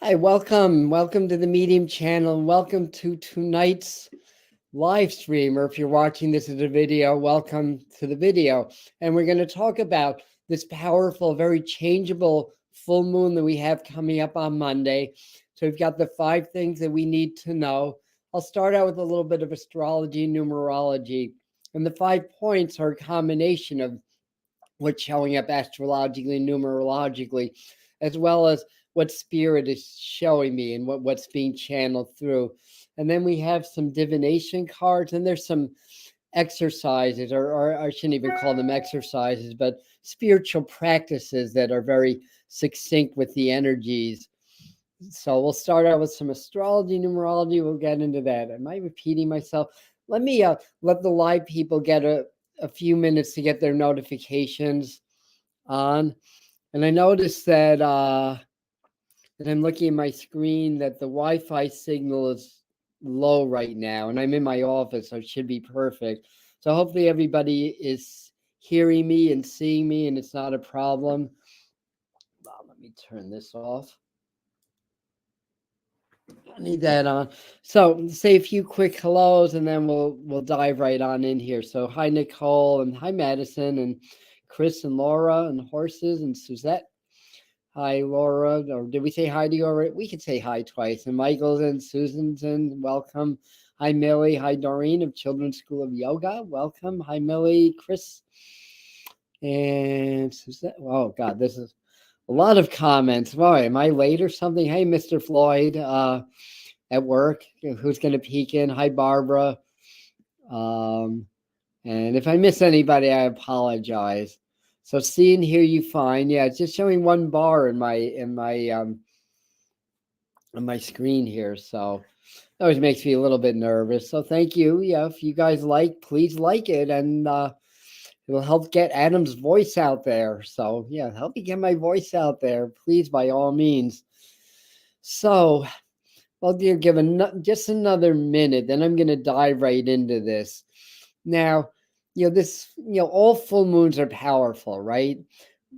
Hi, welcome to the Medium channel, and welcome to tonight's live stream, or if you're watching this as a video, welcome to the video. And we're going to talk about this powerful, very changeable full moon that we have coming up on Monday. So we've got the 5 things that we need to know. I'll start out with a little bit of astrology and numerology. And the 5 points are a combination of what's showing up astrologically and numerologically, as well as what spirit is showing me and what's being channeled through. And then we have some divination cards, and there's some exercises, or I shouldn't even call them exercises, but spiritual practices that are very succinct with the energies. So we'll start out with some astrology, numerology. We'll get into that. Am I repeating myself? Let me let the live people get a few minutes to get their notifications on. And I noticed that that I'm looking at my screen that the Wi-Fi signal is low right now, and I'm in my office, so it should be perfect. So hopefully everybody is hearing me and seeing me, and it's not a problem. Let me turn this off. I need that on. So say a few quick hellos, and then we'll dive right on in here. So hi Nicole, and hi Madison, and Chris and Laura, and Horses, and Suzette. Hi Laura, or did we say hi to you already? We could say hi twice. And Michael's and Susan's and welcome. Hi Millie, hi Doreen of Children's School of Yoga. Welcome. Hi Millie, Chris, and Suzette. Oh God, this is a lot of comments. Boy, am I late or something? Hey, Mr. Floyd, at work, who's going to peek in? Hi, Barbara. And if I miss anybody, I apologize. So see and hear you fine. Yeah, it's just showing one bar in my on my screen here. So it always makes me a little bit nervous. So thank you. Yeah, if you guys like, please like it, and it will help get Adam's voice out there. So yeah, help me get my voice out there, please, by all means. So, well, dear, just another minute, then I'm going to dive right into this. Now, all full moons are powerful, right?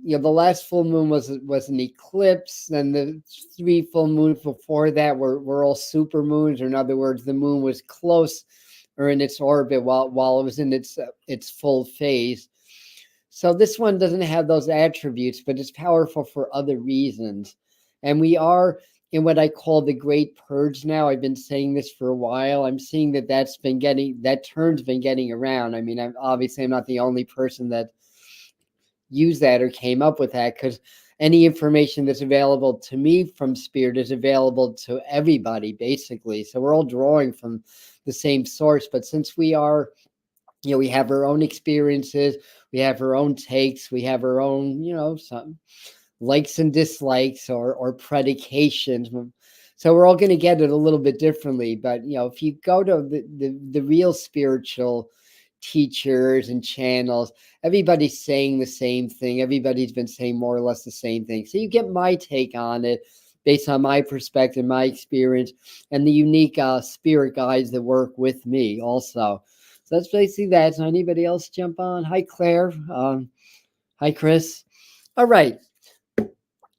The last full moon was an eclipse. Then the 3 full moons before that were all super moons, or in other words, the moon was close or in its orbit while it was in its full phase. So this one doesn't have those attributes, but it's powerful for other reasons. And we are in what I call the Great Purge now. I've been saying this for a while. I'm seeing that that term's been getting around. I mean, I'm not the only person that used that or came up with that, because any information that's available to me from Spirit is available to everybody, basically. So we're all drawing from the same source. But since we are, we have our own experiences, we have our own takes, we have our own, some likes and dislikes or predications. So we're all going to get it a little bit differently. But, if you go to the real spiritual teachers and channels, everybody's saying the same thing. Everybody's been saying more or less the same thing. So you get my take on it based on my perspective, my experience, and the unique spirit guides that work with me also. So that's basically that. So anybody else jump on? Hi, Claire. Hi, Chris. All right.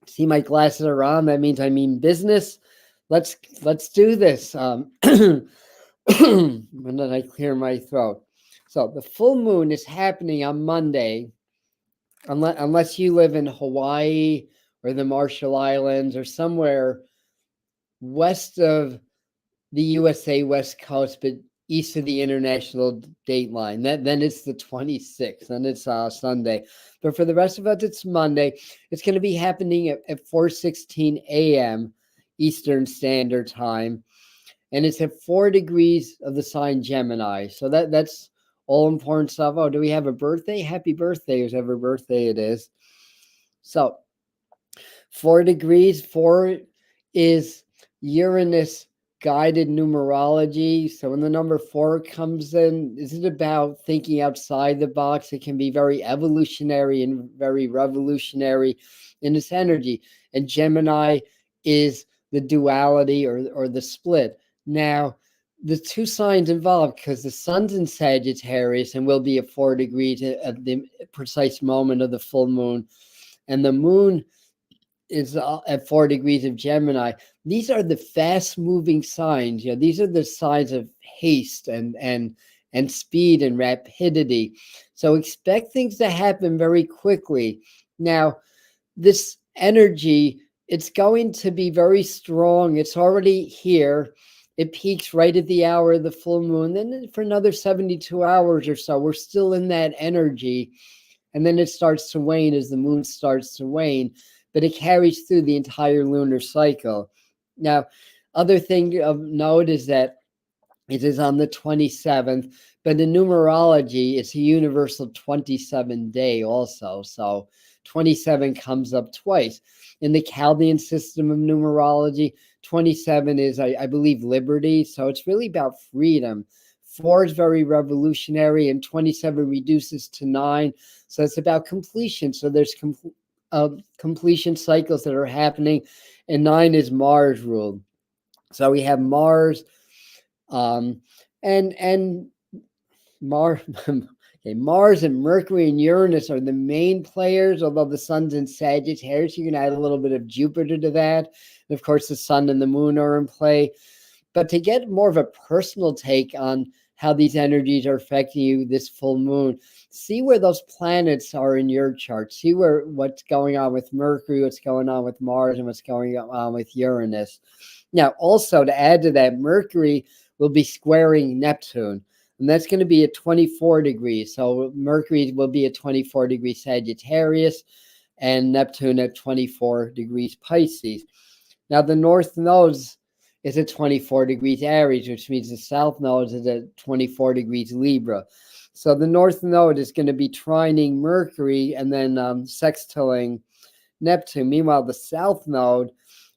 See, my glasses are on. That means I mean business. Let's do this. When did I clear my throat? So the full moon is happening on Monday, unless you live in Hawaii or the Marshall Islands or somewhere west of the USA West Coast, but east of the international date line. Then it's the 26th, and it's Sunday. But for the rest of us, it's Monday. It's going to be happening at 4:16 a.m. Eastern Standard Time, and it's at 4 degrees of the sign Gemini. So that's all important stuff. Oh, do we have a birthday? Happy birthday, whoever birthday it is. So 4 degrees, 4 is Uranus guided numerology. So when the number 4 comes in, is it about thinking outside the box? It can be very evolutionary and very revolutionary in its energy. And Gemini is the duality or the split. Now, the 2 signs involved, because the sun's in Sagittarius and will be at 4 degrees at the precise moment of the full moon, and the moon is at 4 degrees of Gemini. These are the fast-moving signs. These are the signs of haste and speed and rapidity. So expect things to happen very quickly. Now, this energy, it's going to be very strong. It's already here. It peaks right at the hour of the full moon. Then for another 72 hours or so, we're still in that energy. And then it starts to wane as the moon starts to wane, but it carries through the entire lunar cycle. Now, other thing of note is that it is on the 27th, but in numerology, it's a universal 27 day also. So 27 comes up twice. In the Chaldean system of numerology, 27 is, I believe, liberty. So it's really about freedom. 4 is very revolutionary, and 27 reduces to 9. So it's about completion. So there's completion cycles that are happening, and 9 is Mars ruled. So we have Mars, and Mars. Okay, Mars and Mercury and Uranus are the main players, although the sun's in Sagittarius. You can add a little bit of Jupiter to that. And of course, the sun and the moon are in play. But to get more of a personal take on how these energies are affecting you this full moon, see where those planets are in your chart. See what's going on with Mercury, what's going on with Mars, and what's going on with Uranus. Now, also to add to that, Mercury will be squaring Neptune, and that's going to be at 24 degrees. So Mercury will be at 24 degrees Sagittarius, and Neptune at 24 degrees Pisces. Now, the North Node is at 24 degrees Aries, which means the South Node is at 24 degrees Libra. So the North Node is going to be trining Mercury and then sextiling Neptune. Meanwhile, the South Node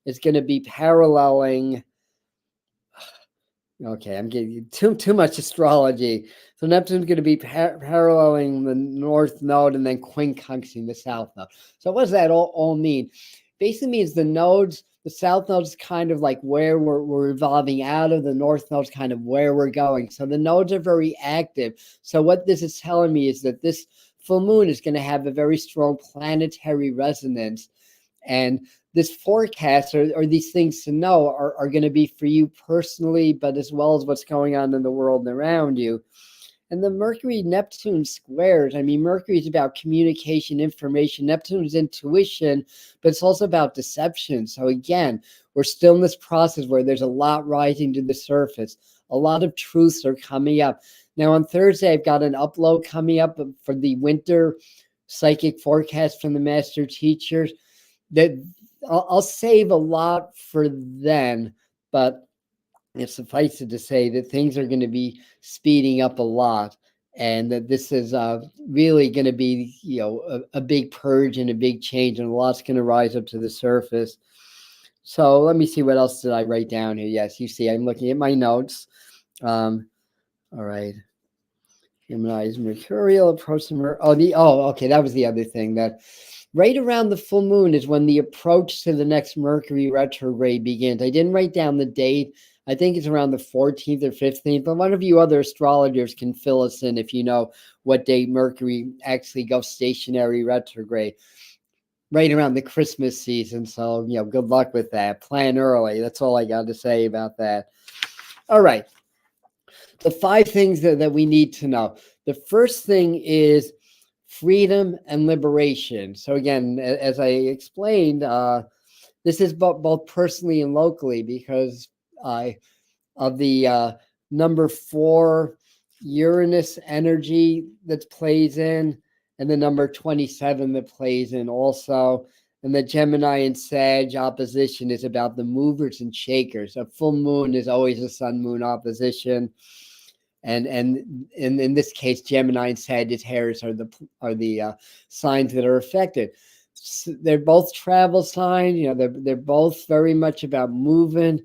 is going to be paralleling. Okay, I'm getting you too much astrology. So Neptune's going to be paralleling the North Node and then quincunxing the South Node. So what does that all mean? Basically means the nodes, the South Node is kind of like where we're evolving out of, the North Node is kind of where we're going. So the nodes are very active. So what this is telling me is that this full moon is going to have a very strong planetary resonance. And this forecast or these things to know are going to be for you personally, but as well as what's going on in the world around you. And the Mercury-Neptune squares, I mean, Mercury is about communication, information. Neptune is intuition, but it's also about deception. So again, we're still in this process where there's a lot rising to the surface. A lot of truths are coming up. Now on Thursday, I've got an upload coming up for the winter psychic forecast from the master teachers. That I'll save a lot for then, but it's suffice it to say that things are going to be speeding up a lot, and that this is really going to be, a big purge and a big change, and a lot's going to rise up to the surface. So let me see, what else did I write down here? Yes, you see, I'm looking at my notes. All right. Gemini's mercurial approach to okay, that was the other thing, that right around the full moon is when the approach to the next Mercury retrograde begins. I didn't write down the date. I think it's around the 14th or 15th, but one of you other astrologers can fill us in if you know what date Mercury actually goes stationary retrograde. Right around the Christmas season. So, good luck with that. Plan early. That's all I got to say about that. All right. The 5 things that we need to know. The first thing is freedom and liberation. So again, as I explained, this is both personally and locally, because of the number 4 Uranus energy that plays in, and the number 27 that plays in also. And the Gemini and Sag opposition is about the movers and shakers. A full moon is always a sun-moon opposition. And in this case, Gemini and Sagittarius are the signs that are affected. So they're both travel signs. They're both very much about moving,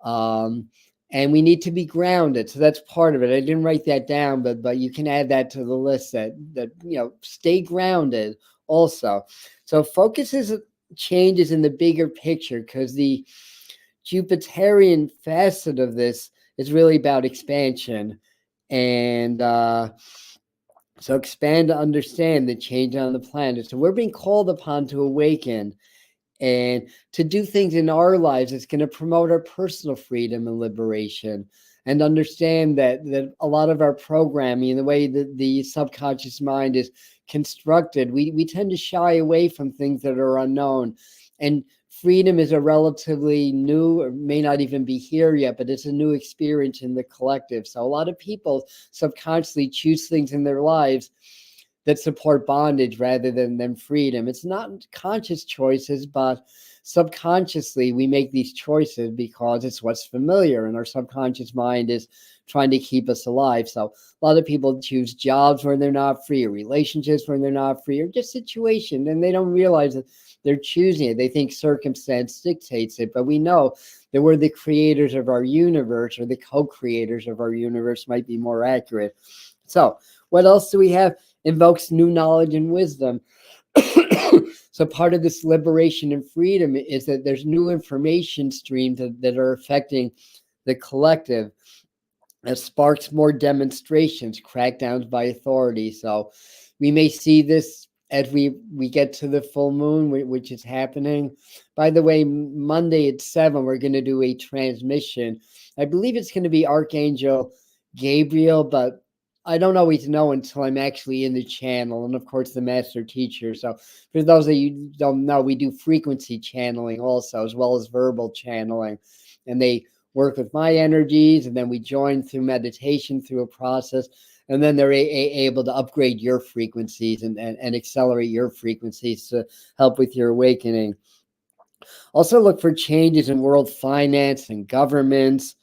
and we need to be grounded. So that's part of it. I didn't write that down, but you can add that to the list. That stay grounded also. So focuses changes in the bigger picture, because the Jupiterian facet of this is really about expansion. And so expand to understand the change on the planet. So we're being called upon to awaken. and to do things in our lives that's going to promote our personal freedom and liberation, and understand that a lot of our programming and the way that the subconscious mind is constructed, we tend to shy away from things that are unknown. And freedom is a relatively new, or may not even be here yet, but it's a new experience in the collective. So a lot of people subconsciously choose things in their lives that support bondage rather than freedom. It's not conscious choices, but subconsciously we make these choices because it's what's familiar, and our subconscious mind is trying to keep us alive. So a lot of people choose jobs where they're not free, or relationships where they're not free, or just situation, and they don't realize that they're choosing it. They think circumstance dictates it, but we know that we're the creators of our universe, or the co-creators of our universe might be more accurate. So what else do we have? Invokes new knowledge and wisdom. So part of this liberation and freedom is that there's new information streams that are affecting the collective. It sparks more demonstrations, crackdowns by authority. So we may see this as we get to the full moon, which is happening. By the way, Monday at 7, we're going to do a transmission. I believe it's going to be Archangel Gabriel, but I don't always know until I'm actually in the channel, and of course the master teacher. So for those of you who don't know, we do frequency channeling also, as well as verbal channeling, and they work with my energies, and then we join through meditation through a process, and then they're able to upgrade your frequencies and accelerate your frequencies to help with your awakening. Also look for changes in world finance and governments,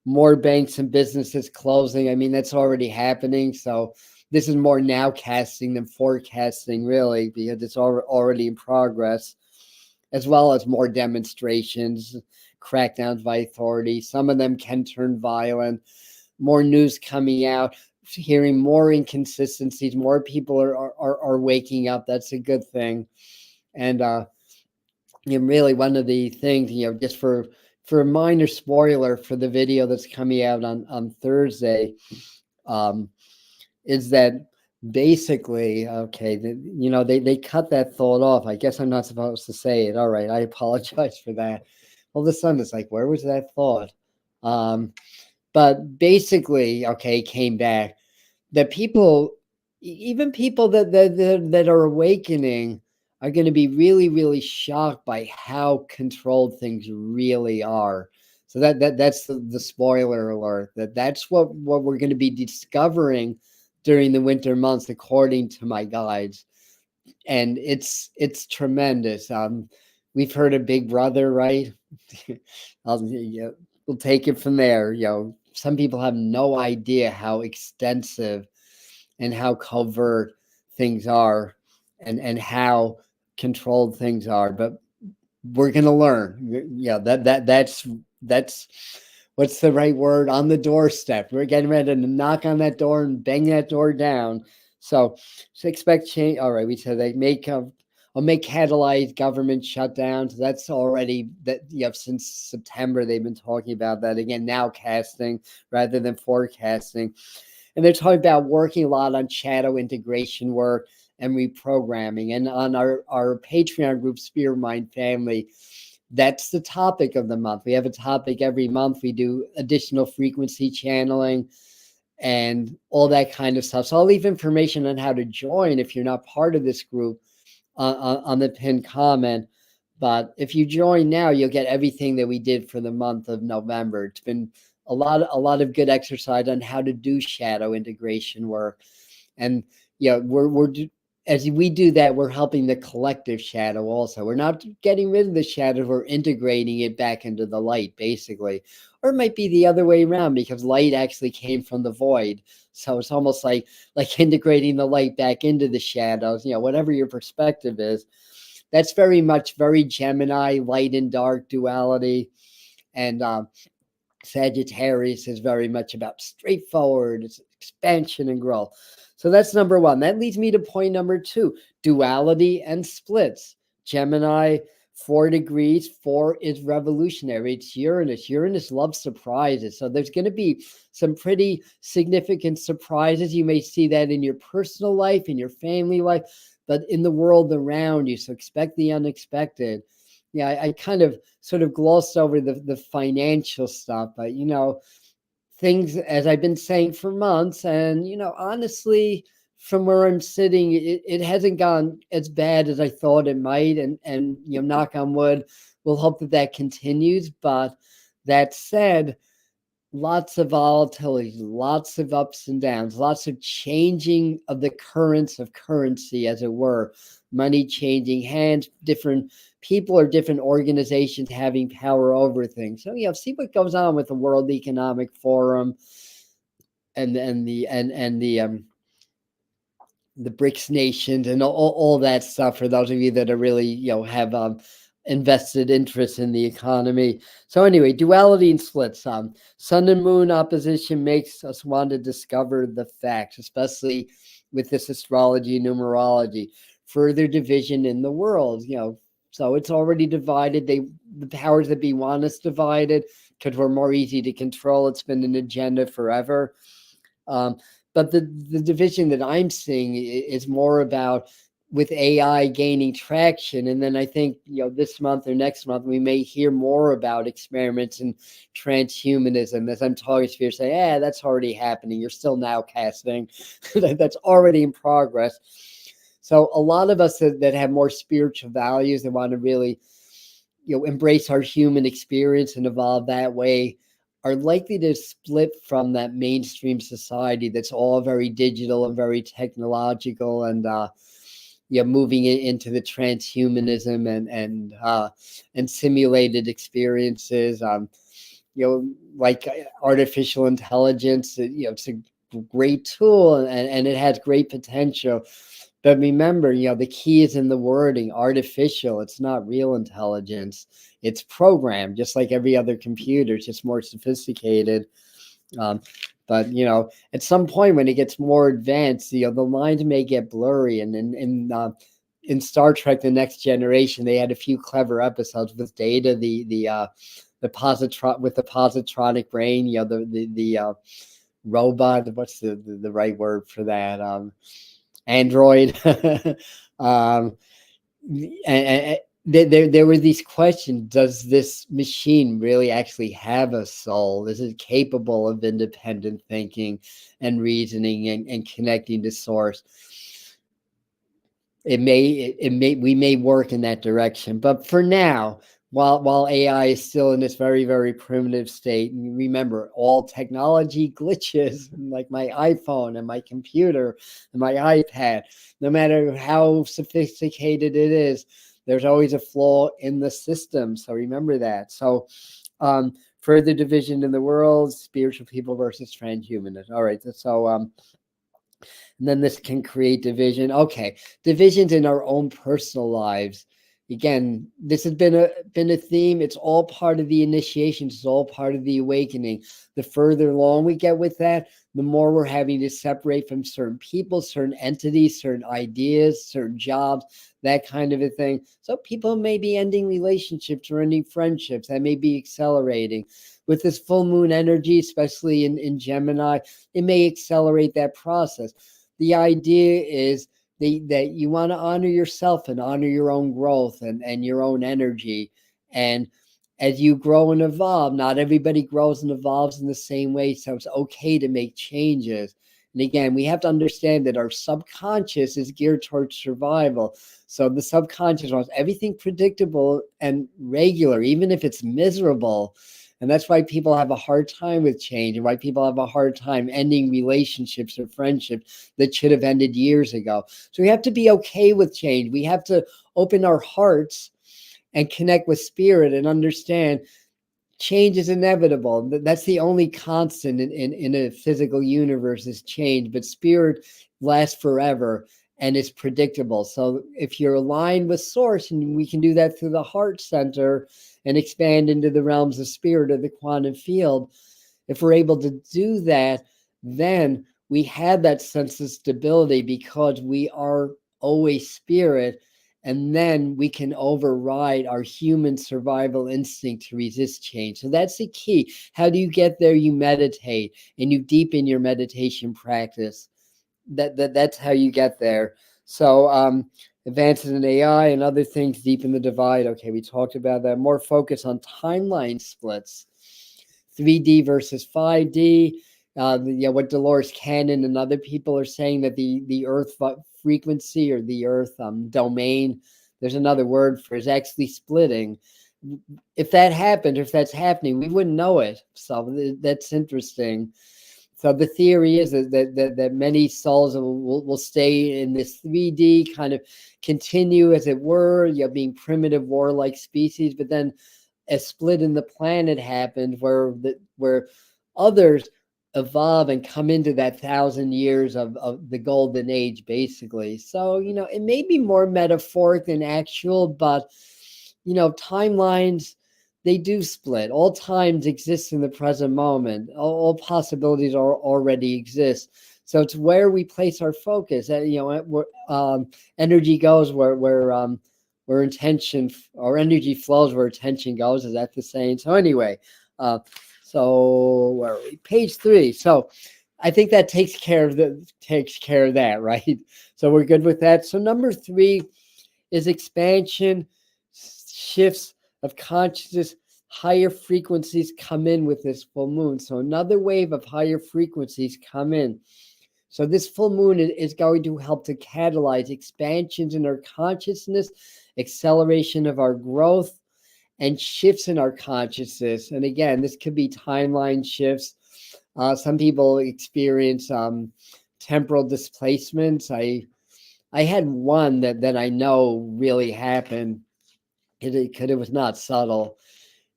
more banks and businesses closing. I mean, that's already happening. So this is more nowcasting than forecasting, really, because it's already in progress, as well as more demonstrations, crackdowns by authority. Some of them can turn violent. More news coming out, hearing more inconsistencies. More people are waking up. That's a good thing. And really, one of the things, just for a minor spoiler for the video that's coming out on Thursday, is that basically, okay, they cut that thought off. I guess I'm not supposed to say it. All right, I apologize for that. Well, the sun is like, where was that thought? But basically, okay, came back that people, even people that are awakening, are going to be really, really shocked by how controlled things really are. So that's the spoiler alert. That's what we're going to be discovering during the winter months, according to my guides, and it's tremendous. We've heard of Big Brother, right? Yeah, we'll take it from there. Some people have no idea how extensive and how covert things are, and how controlled things are, but we're going to learn. That's what's the right word? On the doorstep. We're getting ready to knock on that door and bang that door down. So expect change. All right, we said they may catalyze government shutdowns. That's already since September they've been talking about that. Again, now casting rather than forecasting. And they're talking about working a lot on shadow integration work and reprogramming. And on our Patreon group, Spirit Mind Family, that's the topic of the month. We have a topic every month. We do additional frequency channeling and all that kind of stuff. So I'll leave information on how to join if you're not part of this group on the pinned comment. But if you join now, you'll get everything that we did for the month of November. It's been a lot of good exercise on how to do shadow integration work. And we're as we do that, we're helping the collective shadow also. We're not getting rid of the shadow, we're integrating it back into the light, basically. Or it might be the other way around, because light actually came from the void. So it's almost like integrating the light back into the shadows, whatever your perspective is. That's very Gemini, light and dark duality. And Sagittarius is very much about straightforward expansion and growth. So that's number one. That leads me to point number 2, duality and splits. Gemini, 4 degrees, 4 is revolutionary. It's Uranus. Uranus loves surprises. So there's going to be some pretty significant surprises. You may see that in your personal life, in your family life, but in the world around you. So expect the unexpected. yeah, I kind of sort of glossed over the financial stuff, but things, as I've been saying for months, and honestly, from where I'm sitting, it hasn't gone as bad as I thought it might, and knock on wood, we'll hope that that continues. But that said, lots of volatility, lots of ups and downs, lots of changing of the currents of currency, as it were, money changing hands, different people or different organizations having power over things. So see what goes on with the World Economic Forum and the BRICS nations and all that stuff, for those of you that are really have invested interest in the economy. So anyway, duality and splits. Sun and moon opposition makes us want to discover the facts, especially with this astrology and numerology. Further division in the world, so it's already divided. The powers that be want us divided because we're more easy to control. It's been an agenda forever. But the division that I'm seeing is more about with AI gaining traction. And then I think, this month or next month, we may hear more about experiments in transhumanism. As I'm talking to you, say, that's already happening. You're still now casting. That's already in progress. So a lot of us that have more spiritual values and want to really, embrace our human experience and evolve that way, are likely to split from that mainstream society that's all very digital and very technological, and moving into the transhumanism and simulated experiences. Like artificial intelligence. It's a great tool, and it has great potential. But remember, the key is in the wording, artificial. It's not real intelligence. It's programmed, just like every other computer. It's just more sophisticated. But, at some point when it gets more advanced, the lines may get blurry. And in Star Trek, The Next Generation, they had a few clever episodes with Data, the positronic brain, the robot. What's the right word for that? Android. And there were these questions. Does this machine really actually have a soul? Is it capable of independent thinking and reasoning and connecting to source? We may work in that direction, but for now, while AI is still in this very, very primitive state, and remember, all technology glitches, like my iPhone and my computer and my iPad, no matter how sophisticated it is, there's always a flaw in the system. So remember that. So further division in the world, spiritual people versus transhumanists. All right. So and then this can create division. Okay, divisions in our own personal lives. Again, this has been a theme. It's all part of the initiation. It's all part of the awakening. The further along we get with that, the more we're having to separate from certain people, certain entities, certain ideas, certain jobs, that kind of a thing. So people may be ending relationships or ending friendships. That may be accelerating. With this full moon energy, especially in Gemini, it may accelerate that process. The idea is that you want to honor yourself and honor your own growth and your own energy. And as you grow and evolve, not everybody grows and evolves in the same way. So it's okay to make changes. And again, we have to understand that our subconscious is geared towards survival. So the subconscious wants everything predictable and regular, even if it's miserable. And that's why people have a hard time with change, and why people have a hard time ending relationships or friendships that should have ended years ago. So we have to be okay with change. We have to open our hearts and connect with spirit and understand change is inevitable. That's the only constant in a physical universe is change, but spirit lasts forever and is predictable. So if you're aligned with source, and we can do that through the heart center and expand into the realms of spirit of the quantum field, if we're able to do that, then we have that sense of stability because we are always spirit. And then we can override our human survival instinct to resist change. So that's the key. How do you get there? You meditate and you deepen your meditation practice. That's how you get there. So Advances in AI and other things deepen the divide. Okay, we talked about that. More focus on timeline splits, 3D versus 5D. What Dolores Cannon and other people are saying, that the Earth frequency, or the Earth domain, there's another word for it, is actually splitting. If that happened, if that's happening, we wouldn't know it. So that's interesting. So the theory is that many souls will stay in this 3D, kind of continue, as it were, being primitive warlike species, but then a split in the planet happened where others evolve and come into that 1,000 years of the golden age, basically. So, it may be more metaphoric than actual, but, timelines, they do split. All times exist in the present moment. All possibilities already exist. So it's where we place our focus. Where energy goes, where intention, or energy flows where attention goes. Is that the saying? So anyway, so where are we? Page 3. So I think that takes care of that, right? So we're good with that. So number 3 is expansion, shifts of consciousness. Higher frequencies come in with this full moon. So another wave of higher frequencies come in. So this full moon is going to help to catalyze expansions in our consciousness, acceleration of our growth, and shifts in our consciousness. And again, this could be timeline shifts. Some people experience temporal displacements. I had one that I know really happened. It was not subtle.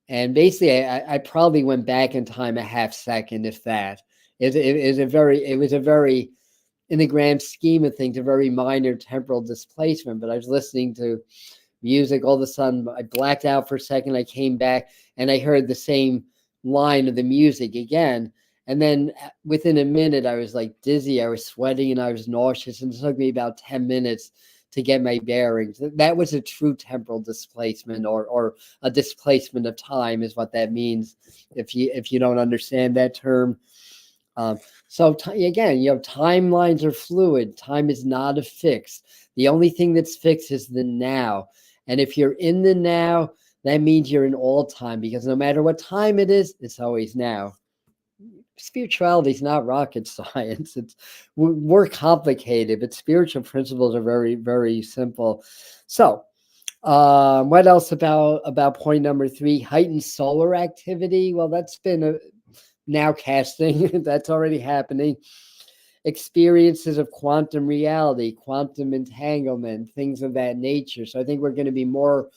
And basically, I probably went back in time a half second, if that. It was a very, in the grand scheme of things, a very minor temporal displacement. But I was listening to music. All of a sudden, I blacked out for a second. I came back and I heard the same line of the music again. And then within a minute, I was like dizzy. I was sweating and I was nauseous. And it took me about 10 minutes to get my bearings. That was a true temporal displacement, or a displacement of time, is what that means. If you don't understand that term. So again, timelines are fluid. Time is not a fix. The only thing that's fixed is the now. And if you're in the now, that means you're in all time, because no matter what time it is, it's always now. Spirituality is not rocket science. It's more complicated, but spiritual principles are very, very simple. So what else about point number 3? Heightened solar activity. Well, that's been now casting. That's already happening. Experiences of quantum reality, quantum entanglement, things of that nature. So I think we're going to be more,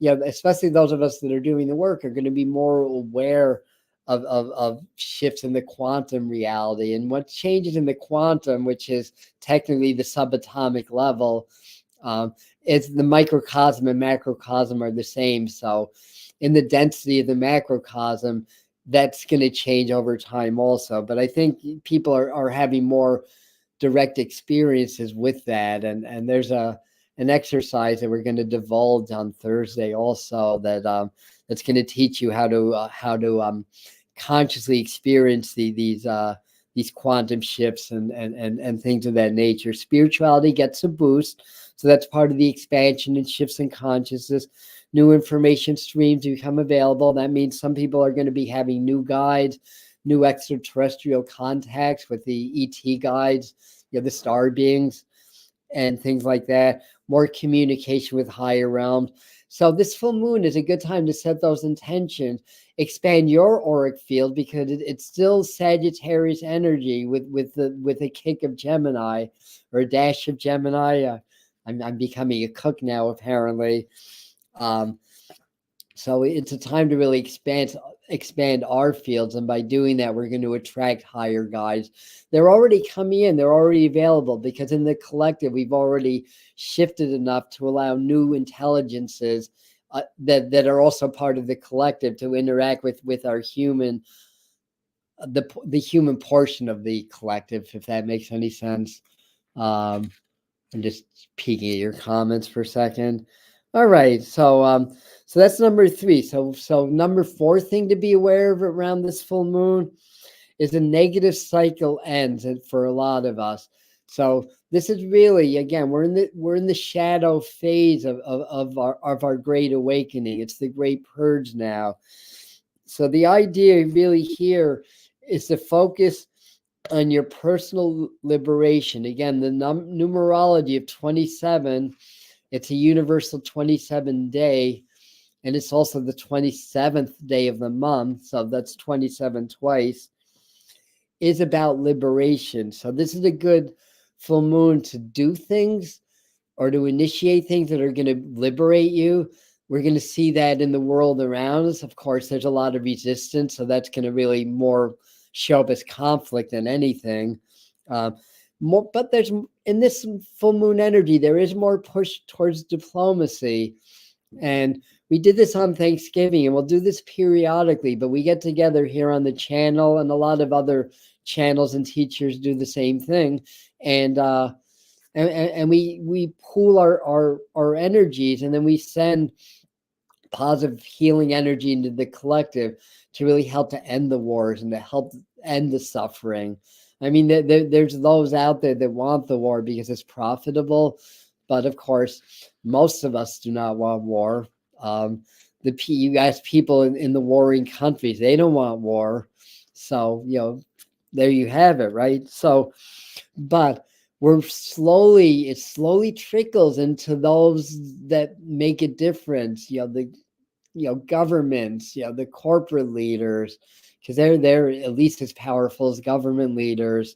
especially those of us that are doing the work, are going to be more aware of shifts in the quantum reality. And what changes in the quantum, which is technically the subatomic level, is the microcosm and macrocosm are the same. So in the density of the macrocosm, that's going to change over time also. But I think people are having more direct experiences with that. And there's an exercise that we're going to divulge on Thursday also, that's going to teach you how to consciously experience these quantum shifts and things of that nature. Spirituality gets a boost. So that's part of the expansion and shifts in consciousness. New information streams become available. That means some people are going to be having new guides, new extraterrestrial contacts with the ET guides, the star beings and things like that. More communication with higher realms. So this full moon is a good time to set those intentions, expand your auric field, because it's still Sagittarius energy with a kick of Gemini, or a dash of Gemini. I'm becoming a cook now, apparently. So it's a time to really expand our fields, and by doing that, we're going to attract higher guides. They're already coming in. They're already available, because in the collective, we've already shifted enough to allow new intelligences that are also part of the collective to interact with our human, the human portion of the collective, if that makes any sense. I'm just peeking at your comments for a second. All right, so that's number 3. So number 4 thing to be aware of around this full moon is a negative cycle ends for a lot of us. So this is really, again, we're in the shadow phase of our great awakening. It's the great purge now. So the idea really here is to focus on your personal liberation. Again, the numerology of 27, it's a universal 27 day, and it's also the 27th day of the month. So that's 27 twice, is about liberation. So this is a good full moon to do things or to initiate things that are going to liberate you. We're going to see that in the world around us. Of course, there's a lot of resistance, so that's going to really more show up as conflict than anything. But there's, in this full moon energy, there is more push towards diplomacy. And we did this on Thanksgiving, and we'll do this periodically, but we get together here on the channel, and a lot of other channels and teachers do the same thing. And we pool our energies, and then we send positive healing energy into the collective to really help to end the wars and to help end the suffering. I mean, there's those out there that want the war because it's profitable, but of course, most of us do not want war. You guys, people in the warring countries, they don't want war. So, there you have it, right? So, but it slowly trickles into those that make a difference, the governments, the corporate leaders, because they're at least as powerful as government leaders.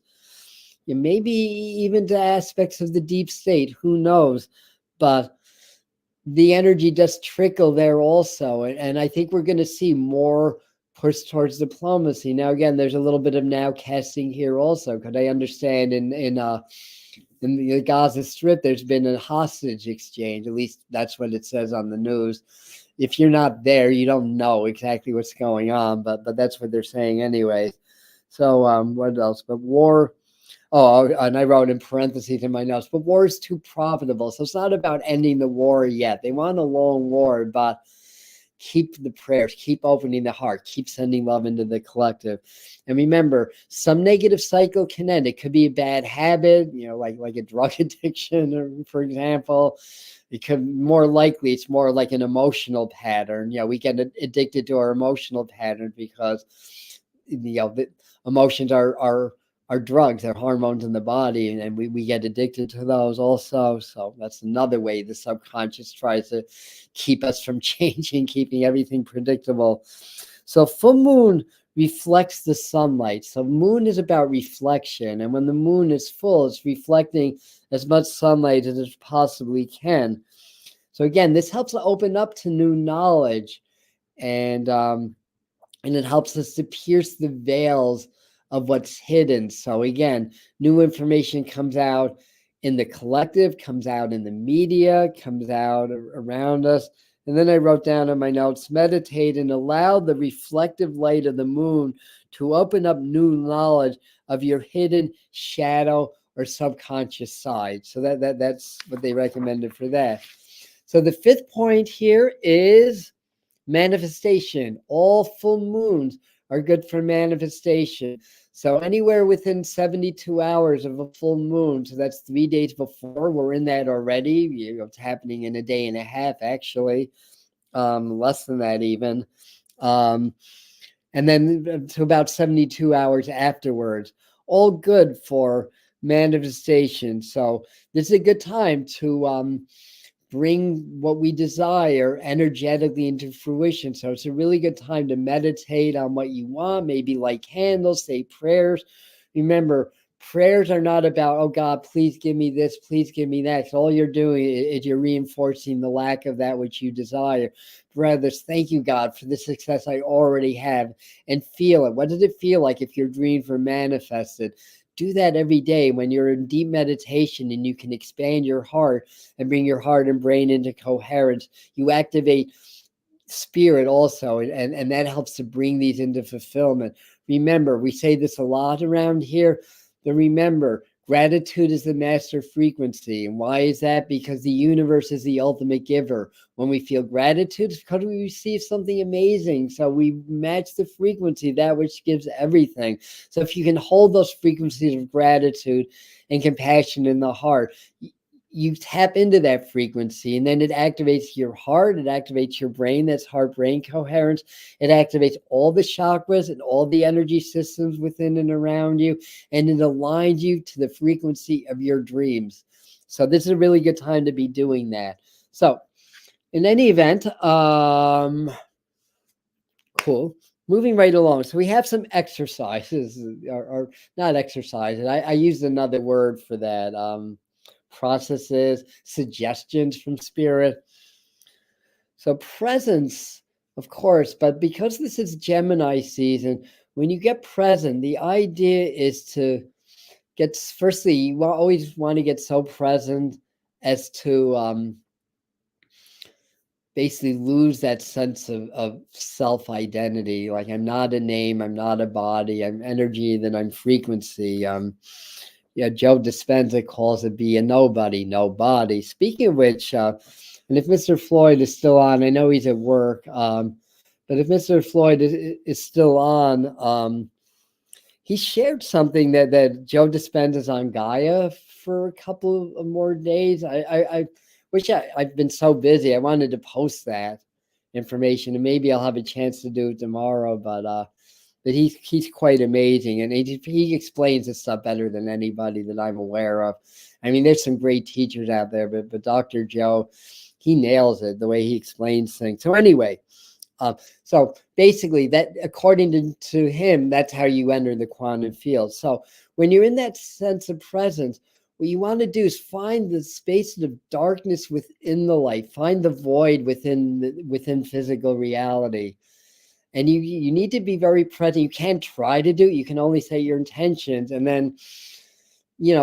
Maybe even to aspects of the deep state, who knows? But the energy does trickle there also. And I think we're going to see more push towards diplomacy. Now, again, there's a little bit of now casting here also, because I understand in the Gaza Strip, there's been a hostage exchange. At least that's what it says on the news. If you're not there, you don't know exactly what's going on, but that's what they're saying anyway. So what else? But war. Oh, and I wrote in parentheses in my notes, but war is too profitable. So it's not about ending the war yet. They want a long war, but keep the prayers, keep opening the heart, keep sending love into the collective. And remember, some negative cycle can end. It could be a bad habit, like a drug addiction, for example. It could it's more like an emotional pattern. We get addicted to our emotional pattern because the emotions are drugs, they're hormones in the body, and we get addicted to those also. So that's another way the subconscious tries to keep us from changing, keeping everything predictable. So full moon reflects the sunlight. So moon is about reflection, and when the moon is full, it's reflecting as much sunlight as it possibly can. So again, this helps to open up to new knowledge, and it helps us to pierce the veils of what's hidden. So again, new information comes out in the collective, comes out in the media, comes out around us. And then I wrote down in my notes, meditate and allow the reflective light of the moon to open up new knowledge of your hidden shadow or subconscious side. So that's what they recommended for that. So the fifth point here is manifestation. All full moons are good for manifestation. So anywhere within 72 hours of a full moon, so that's 3 days before, we're in that already. It's happening in a day and a half, actually, less than that even. And then to about 72 hours afterwards, all good for manifestation. So this is a good time to bring what we desire energetically into fruition. So it's a really good time to meditate on what you want, maybe light candles, say prayers. Remember, prayers are not about, oh God, please give me this, please give me that. So all you're doing is you're reinforcing the lack of that which you desire. Rather, thank you, God, for the success I already have, and feel it. What does it feel like if your dreams were manifested? Do that every day when you're in deep meditation and you can expand your heart and bring your heart and brain into coherence. You activate spirit also, and that helps to bring these into fulfillment. Remember, we say this a lot around here, but remember, Gratitude is the master frequency. And why is that? Because the universe is the ultimate giver. When we feel gratitude, it's because we receive something amazing. So we match the frequency, that which gives everything. So if you can hold those frequencies of gratitude and compassion in the heart, you tap into that frequency, and then it activates your heart, it activates your brain. That's heart-brain coherence. It activates all the chakras and all the energy systems within and around you, and it aligns you to the frequency of your dreams. So this is a really good time to be doing that. So in any event, cool. Moving right along. So we have some exercises, or not exercises. I used another word for that. Processes, suggestions from spirit. So presence, of course, but because this is Gemini season, when you get present, the idea is to get, firstly, you always want to get so present as to basically lose that sense of self-identity. Like, I'm not a name, I'm not a body, I'm energy, then I'm frequency. Yeah, Joe Dispenza calls it be a nobody, nobody. Speaking of which, and if Mr. Floyd is still on, I know he's at work, but if Mr. Floyd is still on, he shared something that Joe Dispenza's on Gaia for a couple of more days. I wish I've been so busy. I wanted to post that information, and maybe I'll have a chance to do it tomorrow, but he's quite amazing, and he explains this stuff better than anybody that I'm aware of. I mean, there's some great teachers out there, but Dr. Joe, he nails it, the way he explains things. So anyway, so basically, that according to him, that's how you enter the quantum field. So when you're in that sense of presence, what you want to do is find the spaces of darkness within the light, find the void within physical reality. And you need to be very present. You can't try to do it. You can only say your intentions. And then,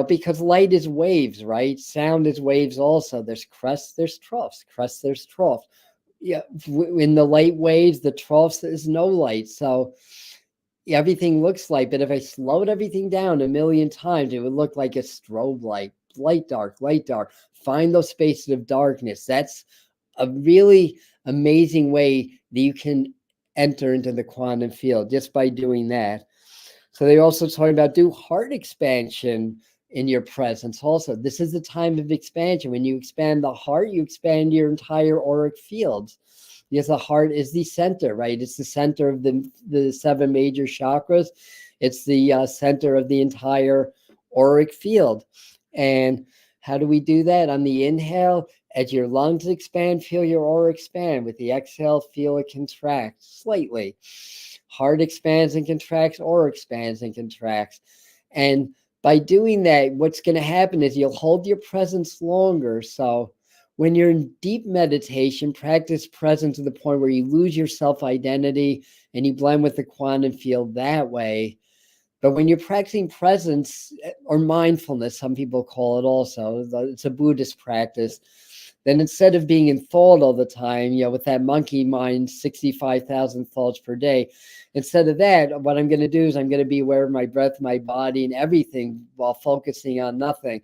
because light is waves, right? Sound is waves also. There's crests, there's troughs. Crests, there's troughs. Yeah, in the light waves, the troughs, there's no light. So everything looks light. But if I slowed everything down a million times, it would look like a strobe light. Light, dark, light, dark. Find those spaces of darkness. That's a really amazing way that you can enter into the quantum field just by doing that. So they also talk about do heart expansion in your presence also. This is the time of expansion. When you expand the heart, you expand your entire auric field, because the heart is the center, right? It's the center of the 7 major chakras. It's the center of the entire auric field. And how do we do that? On the inhale, as your lungs expand, feel your aura expand. With the exhale, feel it contract slightly. Heart expands and contracts, aura expands and contracts. And by doing that, what's going to happen is you'll hold your presence longer. So when you're in deep meditation, practice presence to the point where you lose your self-identity and you blend with the quantum field that way. But when you're practicing presence or mindfulness, some people call it also, it's a Buddhist practice, then instead of being in thought all the time, with that monkey mind, 65,000 thoughts per day, instead of that, what I'm going to do is I'm going to be aware of my breath, my body, and everything while focusing on nothing.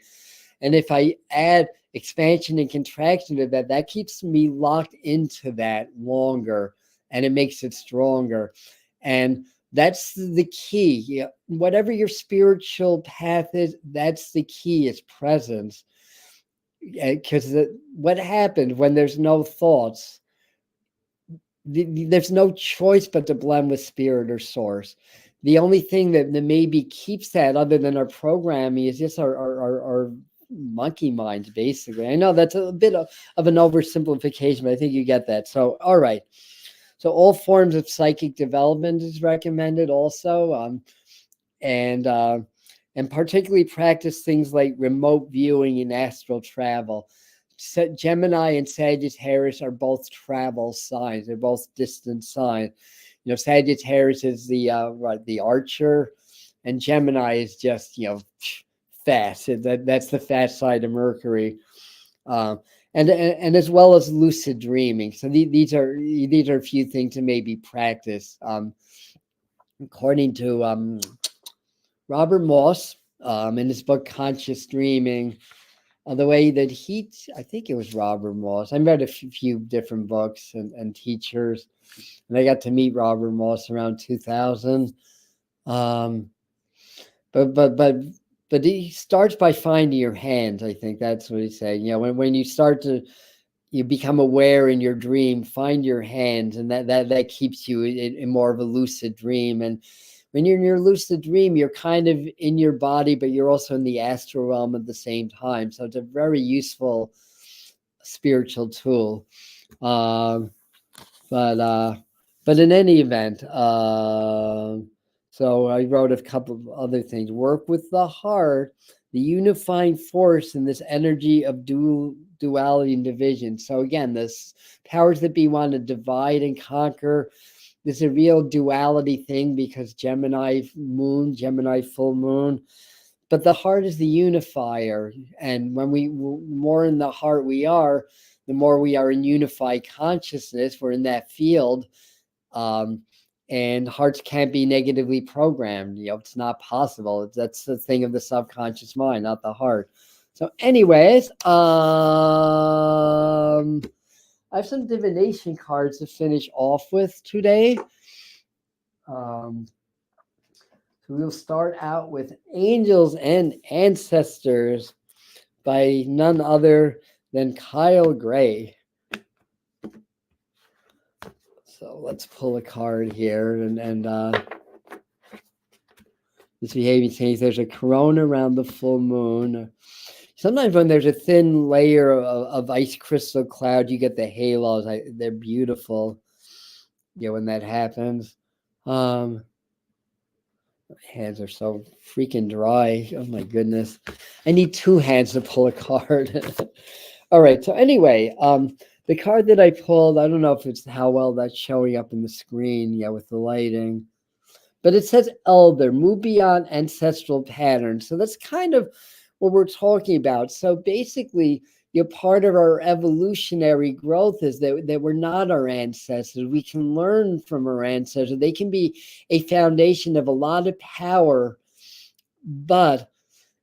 And if I add expansion and contraction to that, that keeps me locked into that longer, and it makes it stronger. And that's the key. Whatever your spiritual path is, that's the key, is presence. Because what happens when there's no thoughts? There's no choice but to blend with spirit or source. The only thing that maybe keeps that, other than our programming, is just our monkey minds, basically. I know that's a bit of an oversimplification, but I think you get that. So, all right. So all forms of psychic development is recommended also. And particularly practice things like remote viewing and astral travel. Gemini and Sagittarius are both travel signs. They're both distant signs. Sagittarius is the archer, and Gemini is just fast. That's the fast side of Mercury. And as well as lucid dreaming. So these are a few things to maybe practice. According to Robert Moss, in his book Conscious Dreaming, the way that I think it was Robert Moss. I read a few different books and teachers, and I got to meet Robert Moss around 2000. But he starts by finding your hands. I think that's what he's saying. When you start to you become aware in your dream, find your hands, and that keeps you in more of a lucid dream. And when you're in your lucid dream, you're kind of in your body, but you're also in the astral realm at the same time. So it's a very useful spiritual tool. But in any event, so I wrote a couple of other things. Work with the heart, the unifying force in this energy of duality and division. So again, this powers that be want to divide and conquer. This is a real duality thing because Gemini full moon. But the heart is the unifier. And when more in the heart we are, the more we are in unified consciousness, we're in that field. And hearts can't be negatively programmed. It's not possible. That's the thing of the subconscious mind, not the heart. So anyways, I have some divination cards to finish off with today. So we'll start out with Angels and Ancestors by none other than Kyle Gray. So let's pull a card here and this behavior change. There's a corona around the full moon. Sometimes when there's a thin layer of ice crystal cloud, you get the halos. They're beautiful. When that happens. My hands are so freaking dry. Oh my goodness. I need two hands to pull a card. All right. So anyway, the card that I pulled, I don't know if it's how well that's showing up in the screen, with the lighting, but it says Elder, move beyond ancestral patterns. So that's kind of what we're talking about. So basically, part of our evolutionary growth is that we're not our ancestors. We can learn from our ancestors. They can be a foundation of a lot of power, but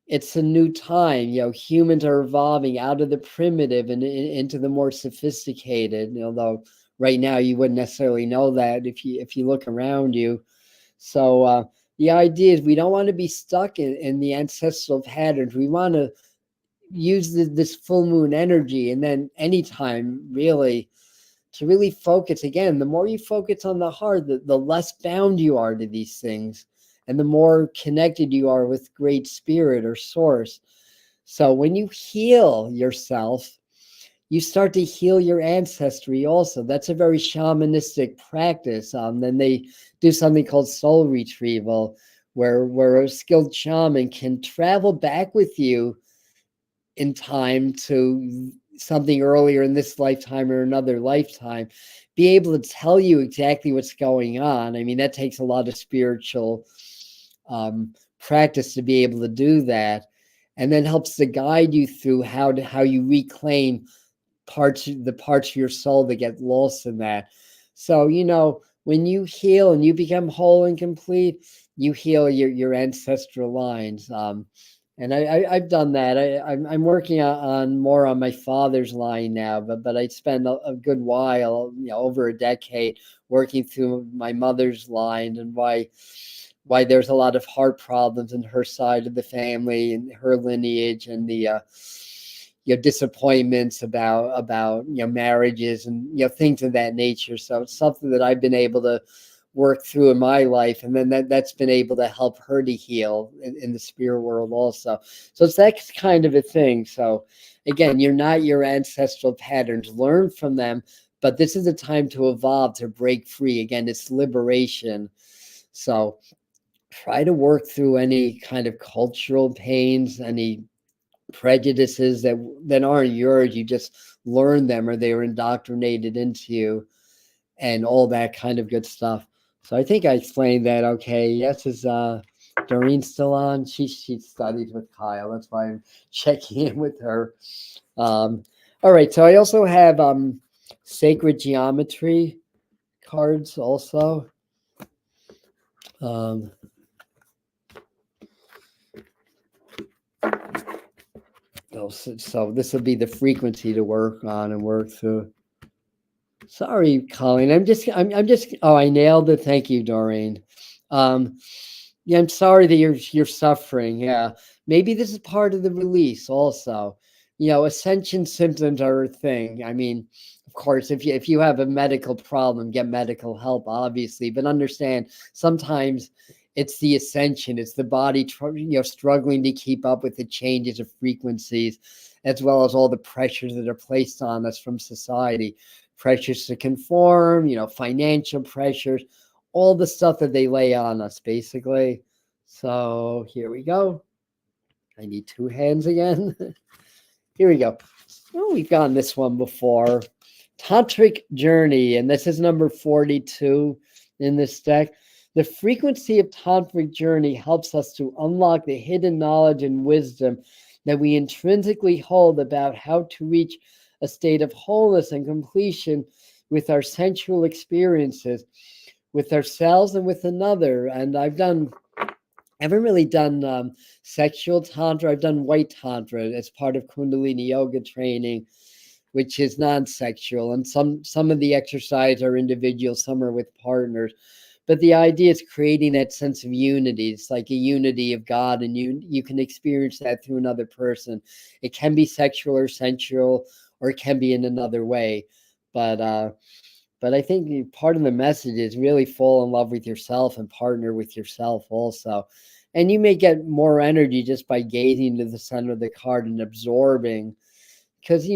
it's a new time. Humans are evolving out of the primitive and into the more sophisticated. Although right now you wouldn't necessarily know that if you look around you. So the idea is we don't want to be stuck in the ancestral patterns. We want to use this full moon energy, and then anytime really to really focus. Again, the more you focus on the heart, the less bound you are to these things, and the more connected you are with great spirit or source. So when you heal yourself, you start to heal your ancestry also. That's a very shamanistic practice. Then they do something called soul retrieval, where a skilled shaman can travel back with you in time to something earlier in this lifetime or another lifetime, be able to tell you exactly what's going on. I mean, that takes a lot of spiritual practice to be able to do that, and then helps to guide you through how you reclaim the parts of your soul that get lost in that. So when you heal and you become whole and complete, you heal your ancestral lines. And I've done that. I'm working on more on my father's line now, but I spent a good while, over a decade, working through my mother's line, and why there's a lot of heart problems in her side of the family and her lineage, and the disappointments about marriages and things of that nature. So it's something that I've been able to work through in my life, and then that's been able to help her to heal in the spirit world also. So it's that kind of a thing. So again, you're not your ancestral patterns. Learn from them, but this is a time to evolve, to break free. Again, it's liberation. So try to work through any kind of cultural pains, any prejudices that aren't yours. You just learn them, or they were indoctrinated into you, and all that kind of good stuff. So I think I explained that okay. Yes, is Doreen still on? She studies with Kyle. That's why I'm checking in with her. All right. So I also have sacred geometry cards also. So this will be the frequency to work on and work through. Sorry, Colleen. I'm just. Oh, I nailed it. Thank you, Doreen. Yeah, I'm sorry that you're suffering. Yeah, maybe this is part of the release. Also, ascension symptoms are a thing. I mean, of course, if you have a medical problem, get medical help, obviously. But understand, sometimes it's the ascension. It's the body, struggling to keep up with the changes of frequencies, as well as all the pressures that are placed on us from society, pressures to conform, financial pressures, all the stuff that they lay on us, basically. So here we go. I need two hands again. Here we go. Oh, we've gotten this one before. Tantric Journey, and this is number 42 in this deck. The frequency of Tantric Journey helps us to unlock the hidden knowledge and wisdom that we intrinsically hold about how to reach a state of wholeness and completion with our sensual experiences, with ourselves and with another. And I haven't really done sexual tantra. I've done white tantra as part of Kundalini yoga training, which is non-sexual. And some of the exercises are individual, some are with partners. But the idea is creating that sense of unity. It's like a unity of God, and you can experience that through another person. It can be sexual or sensual, or it can be in another way. But I think part of the message is really fall in love with yourself and partner with yourself also. And you may get more energy just by gazing to the center of the card and absorbing, because,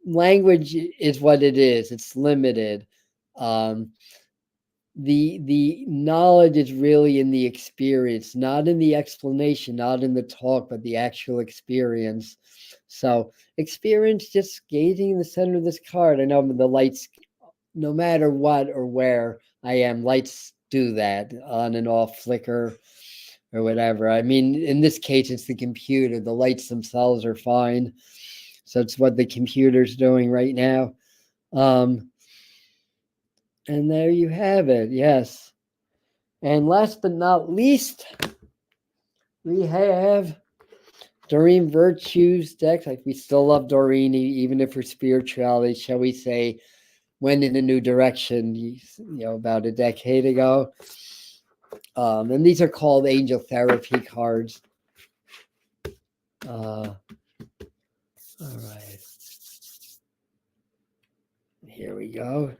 language is what it is. It's limited. The knowledge is really in the experience, not in the explanation, not in the talk, but the actual experience. So experience just gazing in the center of this card. I know the lights, no matter what or where I am, lights do that, on and off, flicker or whatever. I mean, in this case, it's the computer. The lights themselves are fine. So it's what the computer's doing right now. And there you have it. Yes. And last but not least, we have Doreen Virtue's deck. Like, we still love Doreen, even if her spirituality, shall we say, went in a new direction, about a decade ago. And these are called angel therapy cards. All right. Here we go.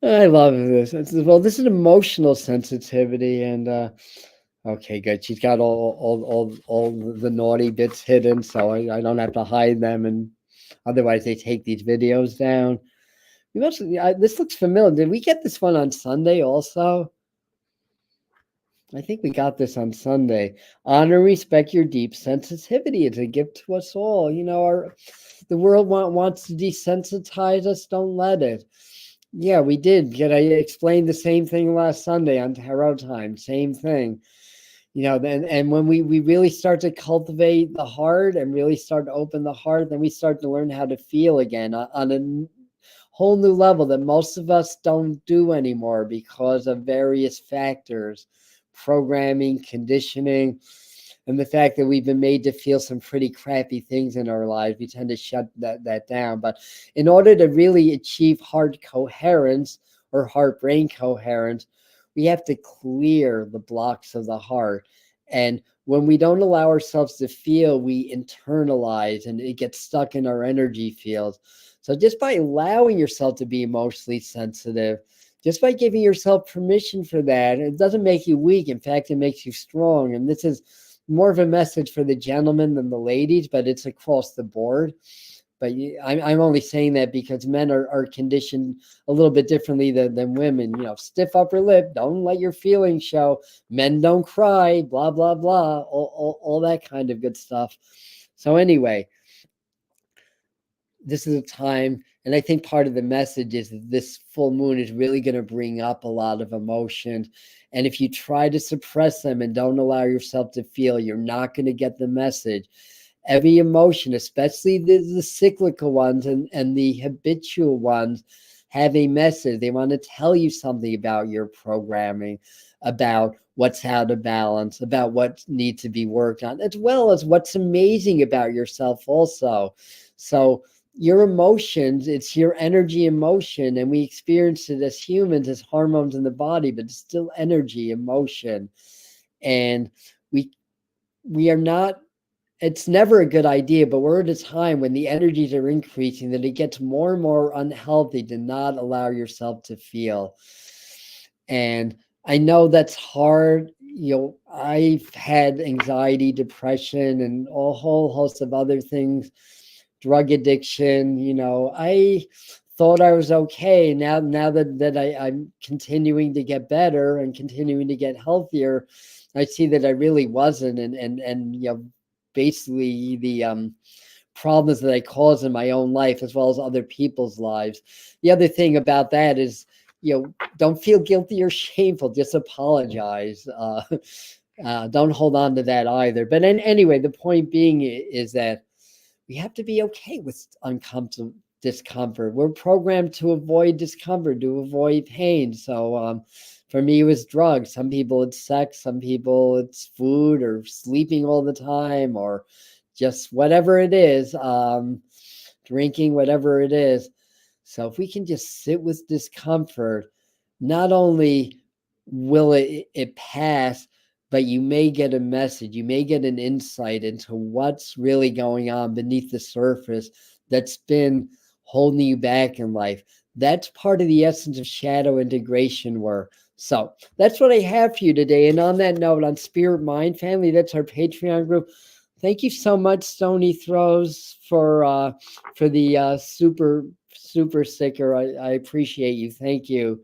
I love this. Well, this is emotional sensitivity, and okay, good. She's got all the naughty bits hidden, so I don't have to hide them, and otherwise they take these videos down. This looks familiar. Did we get this one on Sunday also? I think we got this on Sunday. Honor and respect your deep sensitivity. It's a gift to us all. The world wants to desensitize us. Don't let it. Yeah, we did. I explained the same thing last Sunday on Tarot Time. Same thing. And when we really start to cultivate the heart and really start to open the heart, then we start to learn how to feel again on a whole new level that most of us don't do anymore because of various factors, programming, conditioning, and the fact that we've been made to feel some pretty crappy things in our lives. We tend to shut that down. But in order to really achieve heart coherence or heart-brain coherence, we have to clear the blocks of the heart. And when we don't allow ourselves to feel, we internalize, and it gets stuck in our energy fields. So just by allowing yourself to be emotionally sensitive, just by giving yourself permission for that, it doesn't make you weak. In fact, it makes you strong. And this is more of a message for the gentlemen than the ladies, but it's across the board. But I'm only saying that because men are conditioned a little bit differently than women. Stiff upper lip, don't let your feelings show. Men don't cry, blah, blah, blah, all that kind of good stuff. So anyway, this is a time, and I think part of the message is that this full moon is really going to bring up a lot of emotions. And if you try to suppress them and don't allow yourself to feel, you're not going to get the message. Every emotion, especially the cyclical ones and the habitual ones, have a message. They want to tell you something about your programming, about what's out of balance, about what needs to be worked on, as well as what's amazing about yourself also. So your emotions, it's your energy emotion, and we experience it as humans as hormones in the body, but it's still energy emotion. And we are not, it's never a good idea, but we're at a time when the energies are increasing that it gets more and more unhealthy to not allow yourself to feel. And I know that's hard. I've had anxiety, depression, and a whole host of other things, drug addiction. I thought I was okay. Now that I'm continuing to get better and continuing to get healthier, I see that I really wasn't. And basically the problems that I cause in my own life as well as other people's lives. The other thing about that is, don't feel guilty or shameful. Just apologize. Don't hold on to that either. But anyway, the point being is that we have to be okay with uncomfortable discomfort. We're programmed to avoid discomfort, to avoid pain. So for me, it was drugs. Some people it's sex. Some people it's food or sleeping all the time or just whatever it is, drinking, whatever it is. So if we can just sit with discomfort, not only will it pass, but you may get a message, you may get an insight into what's really going on beneath the surface that's been holding you back in life. That's part of the essence of shadow integration work. So that's what I have for you today. And on that note, on Spirit Mind Family, that's our Patreon group. Thank you so much, Stony Throws, for the super sticker. I appreciate you. Thank you.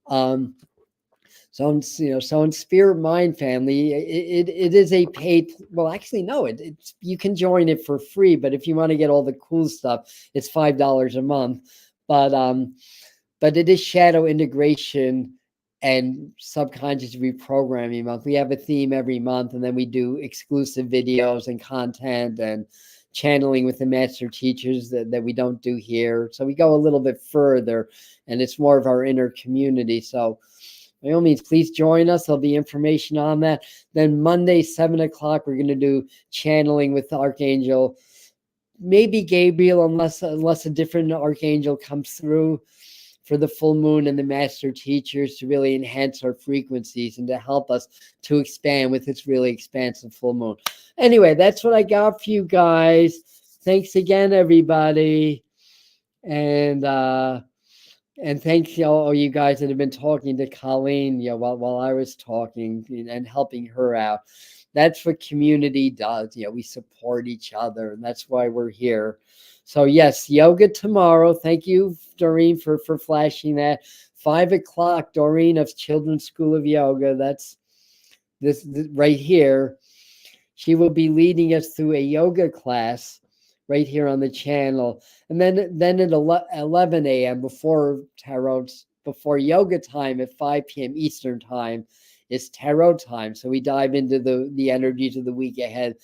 So in Spirit Mind Family, it is a paid. Well, actually, no, it's you can join it for free, but if you want to get all the cool stuff, it's $5 a month. But it is shadow integration and subconscious reprogramming month. We have a theme every month, and then we do exclusive videos and content and channeling with the master teachers that we don't do here. So we go a little bit further, and it's more of our inner community. So by all means, please join us. There'll be information on that. Then Monday, 7 o'clock, we're going to do channeling with Archangel, maybe Gabriel, unless a different Archangel comes through for the full moon and the master teachers to really enhance our frequencies and to help us to expand with this really expansive full moon. Anyway, that's what I got for you guys. Thanks again, everybody. And thanks all you guys that have been talking to Colleen, while I was talking and helping her out. That's what community does. We support each other, and that's why we're here. So yes, yoga tomorrow. Thank you, Doreen, for flashing that. 5 o'clock, Doreen of Children's School of Yoga. That's this right here. She will be leading us through a yoga class right here on the channel. And then at 11 a.m. before yoga time at 5 p.m. Eastern time is tarot time. So we dive into the energies of the week ahead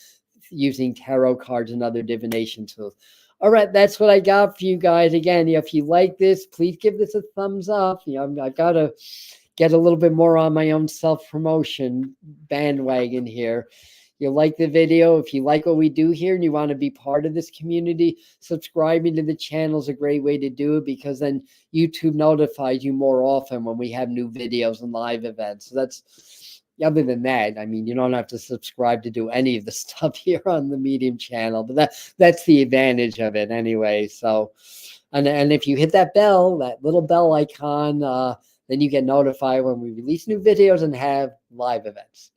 using tarot cards and other divination tools. All right, that's what I got for you guys. Again, if you like this, please give this a thumbs up. I've got to get a little bit more on my own self-promotion bandwagon here. You like the video, if you like what we do here and you want to be part of this community, subscribing to the channel is a great way to do it, because then YouTube notifies you more often when we have new videos and live events. So that's, other than that, I mean, you don't have to subscribe to do any of the stuff here on the Medium channel, but that's the advantage of it anyway. So, and if you hit that bell, that little bell icon, then you get notified when we release new videos and have live events.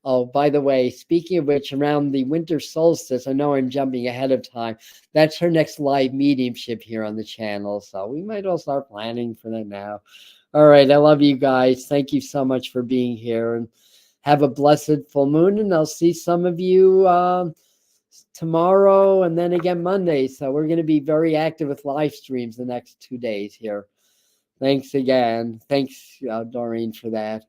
Oh, by the way, speaking of which, around the winter solstice, I know I'm jumping ahead of time. That's her next live mediumship here on the channel. So we might all start planning for that now. All right. I love you guys. Thank you so much for being here, and have a blessed full moon. And I'll see some of you tomorrow and then again Monday. So we're going to be very active with live streams the next 2 days here. Thanks again. Thanks, Doreen, for that.